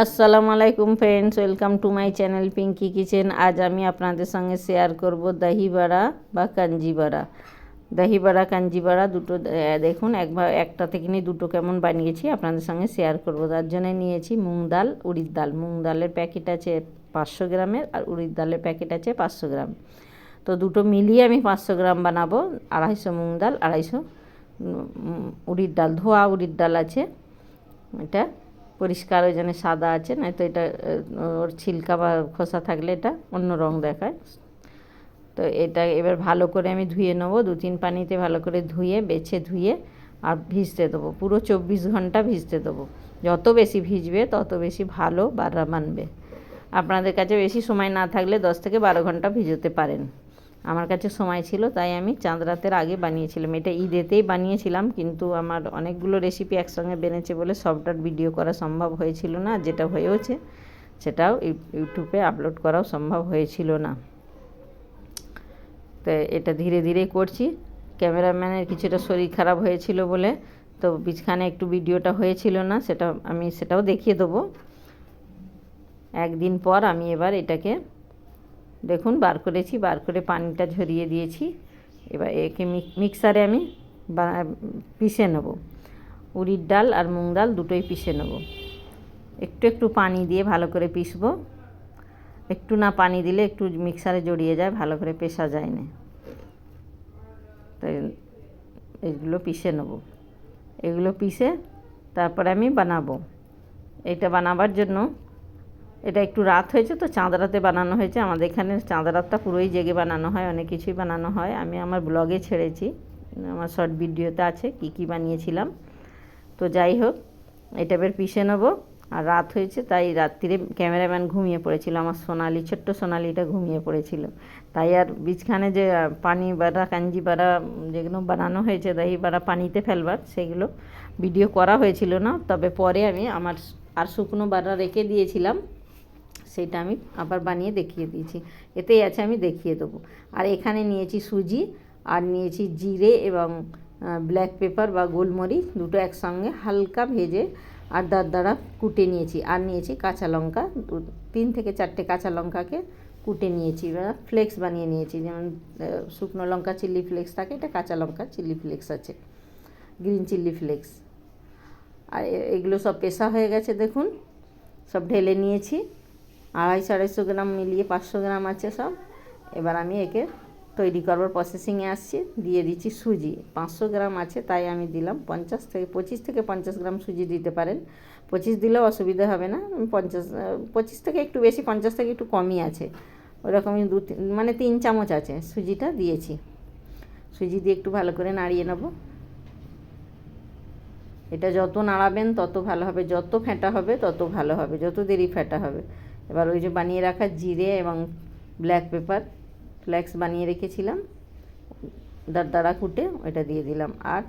আসসালামু আলাইকুম friends, welcome to my channel Pinki kitchen. আজ আমি আপনাদের সঙ্গে শেয়ার করব দহি বড়া বা কাঞ্জি বড়া। দহি বড়া কাঞ্জি বড়া দুটো দেখুন, একটা থেকে নিয়ে দুটো কেমন বানিয়েছি আপনাদের সঙ্গে শেয়ার করব। তার জন্য নিয়েছি মুগ ডাল, উড়িদ ডাল। মুগ ডালের প্যাকেট আছে 500 গ্রামের, আর উড়িদ ডালের প্যাকেট আছে 500 গ্রাম। তো দুটো মিলিয়ে আমি 500 গ্রাম বানাবো। 250 মুগ ডাল, 250 উড়িদ ডাল। ধোয়া উড়িদ ডাল আছে, এটা পরিষ্কার, ওই জন্য সাদা আছে, নয়তো এটা ওর ছিলকা বা খোসা থাকলে এটা অন্য রং দেখায়। তো এটা এবার ভালো করে আমি ধুয়ে নেবো, 2-3 পানিতে ভালো করে ধুয়ে বেছে ধুয়ে আর ভিজতে দেবো। পুরো 24 ঘন্টা ভিজতে দেবো। যত বেশি ভিজবে তত বেশি ভালো বাড়া বানবে। আপনাদের কাছে বেশি সময় না থাকলে 10 থেকে 12 ঘন্টা ভিজোতে পারেন। আমার কাছে সময় ছিল তাই আমি চাঁদ রাতের আগে বানিয়েছিলাম। এটা ঈদেতেই বানিয়েছিলাম, কিন্তু আমার অনেকগুলো রেসিপি একসঙ্গে বেনেছে বলে সবটার ভিডিও করা সম্ভব হয়েছিল না। যেটা হয়েছে সেটাও ইউটিউবে আপলোড করাও সম্ভব হয়েছিল না। তো এটা ধীরে ধীরে করছি। ক্যামেরাম্যানের কিছুটা শরীর খারাপ হয়েছিল বলে তো বিছখানে একটু ভিডিওটা হয়েছিল না, সেটাও দেখিয়ে দেবো একদিন পর। আমি এবার এটাকে দেখুন বার করেছি, বার করে পানিটা ঝরিয়ে দিয়েছি। এবার একে মিক্সারে আমি পিষে নেব। উড়িদ ডাল আর মুগ ডাল দুটোই পিষে নেব। একটু একটু পানি দিয়ে ভালো করে পিষবো। একটু না পানি দিলে একটু মিক্সারে জড়িয়ে যায়, ভালো করে পেষা যায় না। তাই এগুলো পিষে নেব। এগুলো পিষে তারপরে আমি বানাবো। এটা বানাবার জন্য, এটা একটু রাত হয়েছে তো চাঁদ রাতে বানানো হয়েছে। আমাদের এখানে চাঁদ রাতটা পুরোই জেগে বানানো হয়, অনেক কিছুই বানানো হয়। আমি আমার ব্লগে ছেড়েছি, আমার শর্ট ভিডিওতে আছে কি কি বানিয়েছিলাম। তো যাই হোক, এটা এবার পিষে নেবো। আর রাত হয়েছে তাই রাত্রিরে ক্যামেরাম্যান ঘুমিয়ে পড়েছিল, আমার সোনালি, ছোট্ট সোনালিটা ঘুমিয়ে পড়েছিল। তাই আর বীজখানে যে পানি বাড়া কাঞ্জি বাড়া যেগুলো বানানো হয়েছে দহি বাড়া পানিতে ফেলবার, সেগুলো ভিডিও করা হয়েছিল না। তবে পরে আমি আমার আর শুকনো বাড়া রেখে দিয়েছিলাম, সেটা আমি আবার বানিয়ে দেখিয়ে দিয়েছি। এতেই আছে, আমি দেখিয়ে দেবো। আর এখানে নিয়েছি সুজি, আর নিয়েছি জিরে এবং ব্ল্যাক পেপার বা গোলমরিচ, দুটো একসঙ্গে হালকা ভেজে আর দাঁড়া কুটে নিয়েছি। আর নিয়েছি কাঁচা লঙ্কা, 3 থেকে 4টে কাঁচা লঙ্কাকে কুটে নিয়েছি বা ফ্লেক্স বানিয়ে নিয়েছি। যেমন শুকনো লঙ্কা চিলি ফ্লেক্স থাকে, এটা কাঁচা লঙ্কা চিলি ফ্লেক্স আছে, গ্রিন চিলি ফ্লেক্স। আর এগুলো সব পেশা হয়ে গেছে, দেখুন সব ঢেলে নিয়েছি। 250-250 গ্রাম মিলিয়ে 500 গ্রাম আছে সব। এবার আমি একে তৈরি করবার প্রসেসিংয়ে আসছি। দিয়ে দিচ্ছি সুজি, 500 গ্রাম আছে তাই আমি দিলাম 25 থেকে 50 গ্রাম সুজি দিতে পারেন। 25 দিলেও অসুবিধা হবে না। 25 থেকে একটু বেশি, 50 থেকে একটু কমই আছে, ওরকমই 3 চামচ আছে সুজিটা দিয়েছি। সুজি দিয়ে একটু ভালো করে নাড়িয়ে নেব। এটা যত নাড়াবেন তত ভালো হবে, যত ফেটা হবে তত ভালো হবে, যত দেরি ফেটা হবে। এবার ওই যে বানিয়ে রাখা জিরে এবং ব্ল্যাক পেপার ফ্লেক্স বানিয়ে রেখেছিলাম দাঁড়া কুটে, ওইটা দিয়ে দিলাম। আর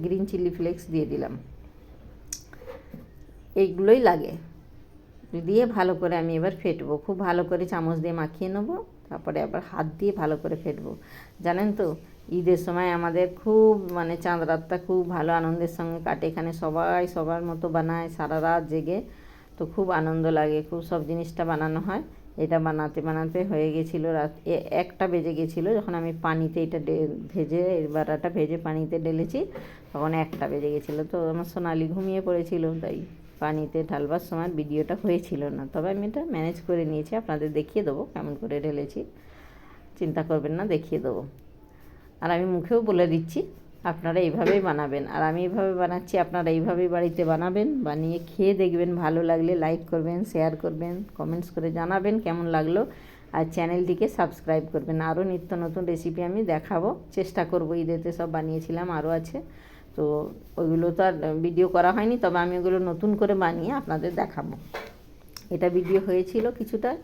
গ্রিন চিলি ফ্লেক্স দিয়ে দিলাম। এইগুলোই লাগে, দিয়ে ভালো করে আমি এবার ফেটবো। খুব ভালো করে চামচ দিয়ে মাখিয়ে নেবো, তারপরে আবার হাত দিয়ে ভালো করে ফেটবো। জানেন তো, ঈদের সময় আমাদের খুব চাঁদ রাতটা খুব ভালো আনন্দের সঙ্গে কাটে। এখানে সবাই সবার মতো বানায় সারা রাত জেগে, তো খুব আনন্দ লাগে, খুব সব জিনিসটা বানানো হয়। এটা বানাতে বানাতে হয়ে গেছিলো রাত 1টা বেজে গেছিলো। যখন আমি পানিতে এটা ভেজে বাটাটা ভেজে পানিতে ঢেলেছি, তখন 1টা বেজে গেছিলো। তো আমার সোনালি ঘুমিয়ে পড়েছিল, তাই পানিতে ঢালবার সময় ভিডিওটা হয়েছিল না। তবে আমি এটা ম্যানেজ করে নিয়েছি, আপনাদের দেখিয়ে দেবো কেমন করে ঢেলেছি, চিন্তা করবেন না, দেখিয়ে দেবো। আর আমি মুখেও বলে দিচ্ছি আপনারা এইভাবেই বানাবেন। আর আমি এইভাবে বানাচ্ছি, আপনারা এইভাবেই বাড়িতে বানাবেন, বানিয়ে খেয়ে দেখবেন। ভালো লাগলে লাইক করবেন, শেয়ার করবেন, কমেন্টস করে জানাবেন কেমন লাগলো। আর চ্যানেলটিকে সাবস্ক্রাইব করবেন। আরও নিত্য নতুন রেসিপি আমি দেখাবো, চেষ্টা করবো। ঈদেতে সব বানিয়েছিলাম, আরও আছে, তো ওইগুলো তো আর ভিডিও করা হয়নি, তবে আমি ওগুলো নতুন করে বানিয়ে আপনাদের দেখাবো। এটা ভিডিও হয়েছিল,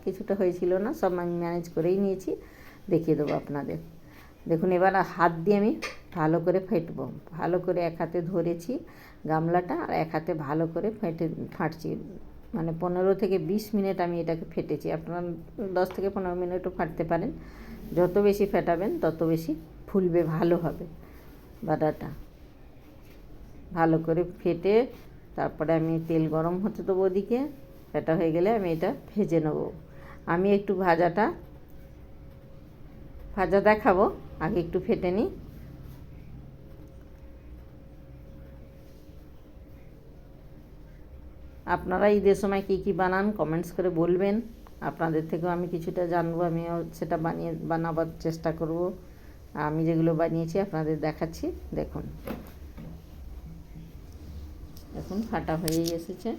কিছুটা হয়েছিল না, সব আমি ম্যানেজ করেই নিয়েছি, দেখিয়ে দেবো আপনাদের। দেখুন এবার হাত দিয়ে আমি ভালো করে ফেটবো। ভালো করে এক হাতে ধরেছি গামলাটা, আর এক হাতে ভালো করে ফাটছি। 15 থেকে 20 মিনিট আমি এটাকে ফেটেছি। আপনারা 10 থেকে 15 মিনিটও ফাটতে পারেন। যত বেশি ফেটাবেন তত বেশি ফুলবে, ভালো হবে বাটাটা। ভালো করে ফেটে তারপরে আমি তেল গরম হতে দেবো ওদিকে। ফেটা হয়ে গেলে আমি এটা ভেজে নেব। আমি একটু ভাজা দেখাবো, আগে একটু ফেটে নিই। আপনারা ঈদের সময় কী কী বানান কমেন্টস করে বলবেন, আপনাদের থেকেও আমি কিছুটা জানবো, আমিও সেটা বানাবার চেষ্টা করব। আমি যেগুলো বানিয়েছি আপনাদের দেখাচ্ছি। দেখুন ফাটা হয়েই এসেছে।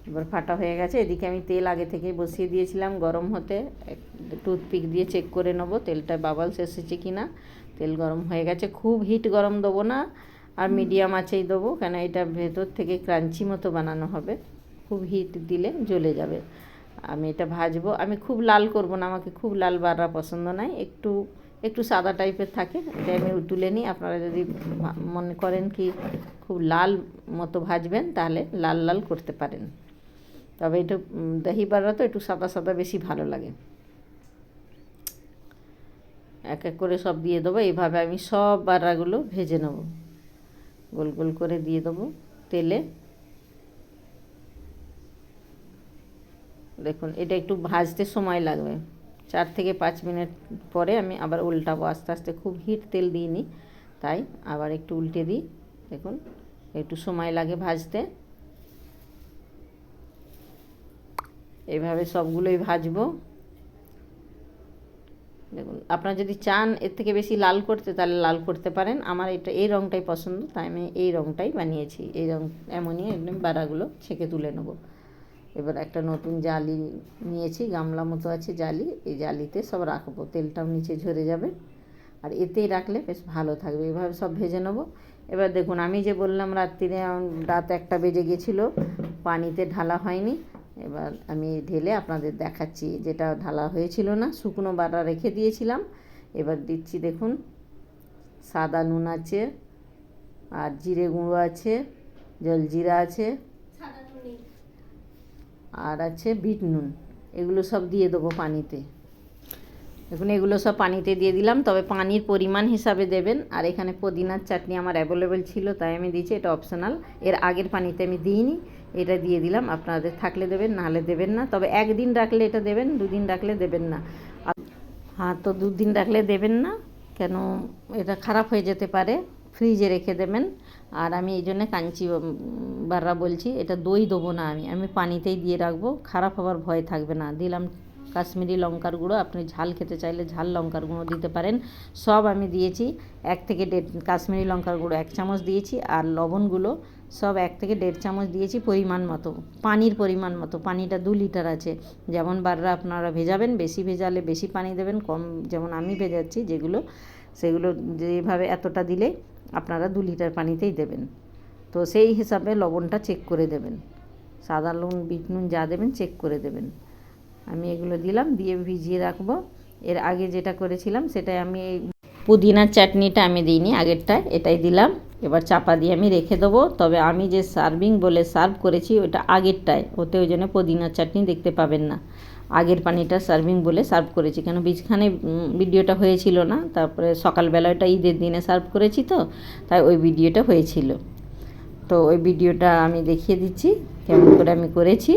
এবার ফাটা হয়ে গেছে। এদিকে আমি তেল আগে থেকেই বসিয়ে দিয়েছিলাম গরম হতে, টুথপিক দিয়ে চেক করে নেব তেলটা বাবলস এসেছে কি না। তেল গরম হয়ে গেছে, খুব হিট গরম দেবো না, আর মিডিয়াম আঁচেই দেবো, কেন এটা ভেতর থেকে ক্রাঞ্চি মতো বানানো হবে। খুব হিট দিলে জ্বলে যাবে। আমি এটা ভাজবো, আমি খুব লাল করব না, আমাকে খুব লাল বাড়া পছন্দ নয়, একটু সাদা টাইপের থাকে, এটা আমি তুলে নিই। আপনারা যদি মনে করেন কি খুব লাল মতো ভাজবেন তাহলে লাল লাল করতে পারেন, তবে এটা দহি বাড়া তো একটু সাদা সাদা বেশি ভালো লাগে। এক এক করে সব দিয়ে দেবো। এইভাবে আমি সব বাড়াগুলো ভেজে নেব, গোল গোল করে দিয়ে দেবো তেলে। দেখুন এটা একটু ভাজতে সময় লাগবে, 4 থেকে 5 মিনিট পরে আমি আবার উল্টাবো আস্তে আস্তে। খুব হিট তেল দিইনি, তাই আবার একটু উল্টে দিই। দেখুন একটু সময় লাগে ভাজতে। এইভাবে সবগুলোই ভাজবো। দেখুন আপনারা যদি চান এর থেকে বেশি লাল করতে তাহলে লাল করতে পারেন, আমার এটা এই রঙটাই পছন্দ, তাই আমি এই রঙটাই বানিয়েছি। এই রঙ এমনই একদম বাড়াগুলো ছেঁকে তুলে নেব। এবার একটা নতুন জালি নিয়েছি, গামলা মতো আছে জালি, এই জালিতে সব রাখবো, তেলটাও নিচে ঝরে যাবে, আর এতেই রাখলে বেশ ভালো থাকবে। এভাবে সব ভেজে নেবো। এবার দেখুন আমি যে বললাম রাত্রিরে রাত 1টা বেজে গেছিলো, পানিতে ঢালা হয়নি। এবার আমি ঢেলে আপনাদের দেখাচ্ছি, যেটা ঢালা হয়েছিল না শুকনো বাটা রেখে দিয়েছিলাম। এবার দিচ্ছি, দেখুন সাদা নুন আছে, আর জিরে গুঁড়ো আছে, জলজিরা আছে, আর আছে বিট নুন। এগুলো সব দিয়ে দেবো পানিতে। দেখুন এগুলো সব পানিতে দিয়ে দিলাম, তবে পানির পরিমাণ হিসাবে দেবেন। আর এখানে পুদিনার চাটনি আমার অ্যাভেলেবেল ছিল তাই আমি দিয়েছি, এটা অপশনাল। এর আগের পানিতে আমি দিইনি, এটা দিয়ে দিলাম। আপনাদের থাকলে দেবেন, নাহলে দেবেন না। তবে 1 দিন রাখলে এটা দেবেন, 2 দিন রাখলে দেবেন না। হ্যাঁ, তো 2 দিন রাখলে দেবেন না, কেন এটা খারাপ হয়ে যেতে পারে, ফ্রিজে রেখে দেবেন। আর আমি এই জন্য কাঞ্চি বাররা বলছি, এটা দই দেবো না, আমি পানিতেই দিয়ে রাখবো, খারাপ হওয়ার ভয় থাকবে না। দিলাম কাশ্মীরি লঙ্কার গুঁড়ো, আপনি ঝাল খেতে চাইলে ঝাল লঙ্কার গুঁড়ো দিতে পারেন। সব আমি দিয়েছি 1 থেকে 1.5 কাশ্মীরি লঙ্কার গুঁড়ো 1 চামচ দিয়েছি, আর লবণগুলো সব 1 থেকে 1.5 চামচ দিয়েছি পরিমাণ মতো, পানির পরিমাণ মতো। পানিটা 2 লিটার আছে। যেমন বাররা আপনারা ভেজাবেন, বেশি ভেজালে বেশি পানি দেবেন, কম যেমন আমি ভেজাচ্ছি যেগুলো, সেগুলো যেভাবে এতটা দিলে আপনারা 2 লিটার পানিতেই দেবেন। তো সেই হিসাবে লবণটা চেক করে দেবেন, সাদা নুন বিট নুন যা দেবেন চেক করে দেবেন। আমি এগুলো দিলাম, দিয়ে ভিজিয়ে রাখবো। এর আগে যেটা করেছিলাম সেটাই আমি, এই পুদিনার চাটনিটা আমি দিইনি আগেরটায়, এটাই দিলাম। এবার চাপা দিয়ে আমি রেখে দেবো। তবে আমি যে সার্ভিং বলে সার্ভ করেছি ওটা আগেরটায়, ওতে ওই জন্য পুদিনার চাটনি দেখতে পাবেন না। আগের পানিটা সার্ভিং বলে সার্ভ করেছি, কেন বীজখানে ভিডিওটা হয়েছিল না। তারপরে সকালবেলা ওটা ঈদের দিনে সার্ভ করেছি, তো তাই ওই ভিডিওটা হয়েছিল। তো ওই ভিডিওটা আমি দেখিয়ে দিচ্ছি কেমন করে আমি করেছি।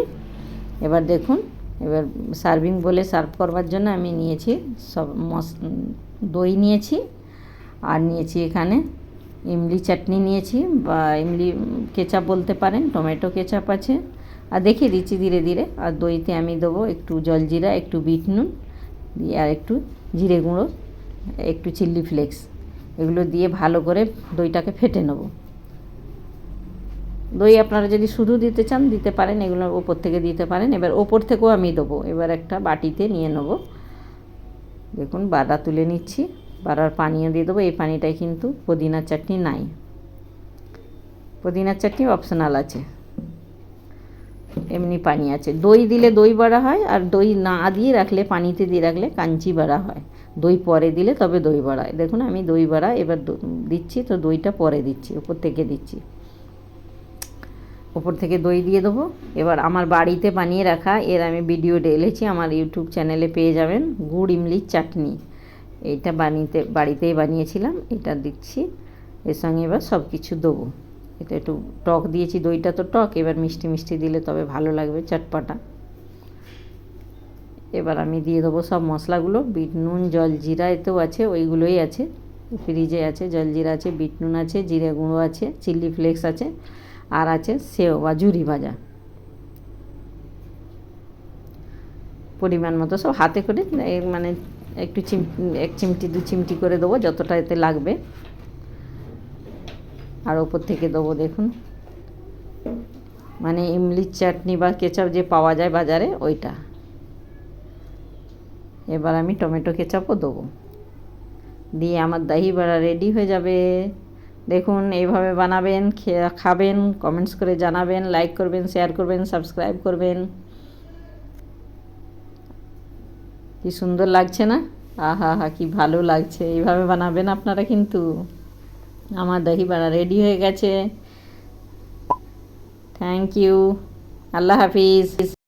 এবার দেখুন, এবার সার্ভিং বলে সার্ভ করবার জন্য আমি নিয়েছি সব দই নিয়েছি, আর নিয়েছি এখানে ইমলি চাটনি নিয়েছি, বা ইমলি কেচাপ বলতে পারেন, টমেটো কেচাপ আছে। আর দেখিয়ে দিচ্ছি ধীরে ধীরে। আর দইতে আমি দেবো একটু জলজিরা, একটু বিট নুন দিয়ে, আর একটু জিরে গুঁড়ো, একটু চিলি ফ্লেক্স, এগুলো দিয়ে ভালো করে দইটাকে ফেটে নেব। দই আপনারা যদি শুধু দিতে চান দিতে পারেন, এগুলো ওপর থেকে দিতে পারেন। এবার ওপর থেকেও আমি দেবো। এবার একটা বাটিতে নিয়ে নেব। দেখুন বাড়া তুলে নিচ্ছি, বাড়ার পানিও দিয়ে দেবো। এই পানিটাই কিন্তু পুদিনার চাটনি নাই, পুদিনার চাটনি অপশনাল আছে, এমনি পানি আছে। দই দিলে দই বাড়া হয়, আর দই না দিয়ে রাখলে, পানিতে দিয়ে রাখলে কাঞ্চি বাড়া হয়। দই পরে দিলে তবে দই বাড়ায়। দেখুন আমি দই বাড়া এবার দিচ্ছি, তো দইটা পরে দিচ্ছি, ওপর থেকে দিচ্ছি। ওপর থেকে দই দিয়ে দেবো। এবার আমার বাড়িতে বানিয়ে রাখা, এর আমি ভিডিও ঢেলেছি, আমার ইউটিউব চ্যানেলে পেয়ে যাবেন, গুড় ইমলির চাটনি। এইটা বাড়িতেই বানিয়েছিলাম, এটা দিচ্ছি। এর সঙ্গে এবার সব কিছু দেবো। এতে একটু টক দিয়েছি, দইটা তো টক, এবার মিষ্টি মিষ্টি দিলে তবে ভালো লাগবে, চটপাটা। এবার আমি দিয়ে দেবো সব মশলাগুলো, বিট নুন, জলজিরা এতেও আছে, ওইগুলোই আছে, ফ্রিজে আছে, জলজিরা আছে, বিট নুন আছে, জিরে গুঁড়ো আছে, চিলি ফ্লেক্স আছে, আর আছে সেও বা ঝুরি ভাজা। পরিমাণ মতো সব হাতে করে মানে একটু এক চিমটি 2 চিমটি করে দেবো, যতটা এতে লাগবে। আর ওপর থেকে দেবো দেখুন মানে ইমলির চাটনি বা কেচাপ যে পাওয়া যায় বাজারে, ওইটা। এবার আমি টমেটো কেচাপও দেবো, দিয়ে আমার দহি বড়া রেডি হয়ে যাবে। দেখুন এইভাবে বানাবেন, খাবেন, কমেন্টস করে জানাবেন, লাইক করবেন, শেয়ার করবেন, সাবস্ক্রাইব করবেন। কি সুন্দর লাগছে না? আহা হা, কি ভালো লাগছে। এইভাবে বানাবেন আপনারা কিন্তু। আমার দহি বড়া রেডি হয়ে গেছে। Thank you. আল্লাহ হাফিজ।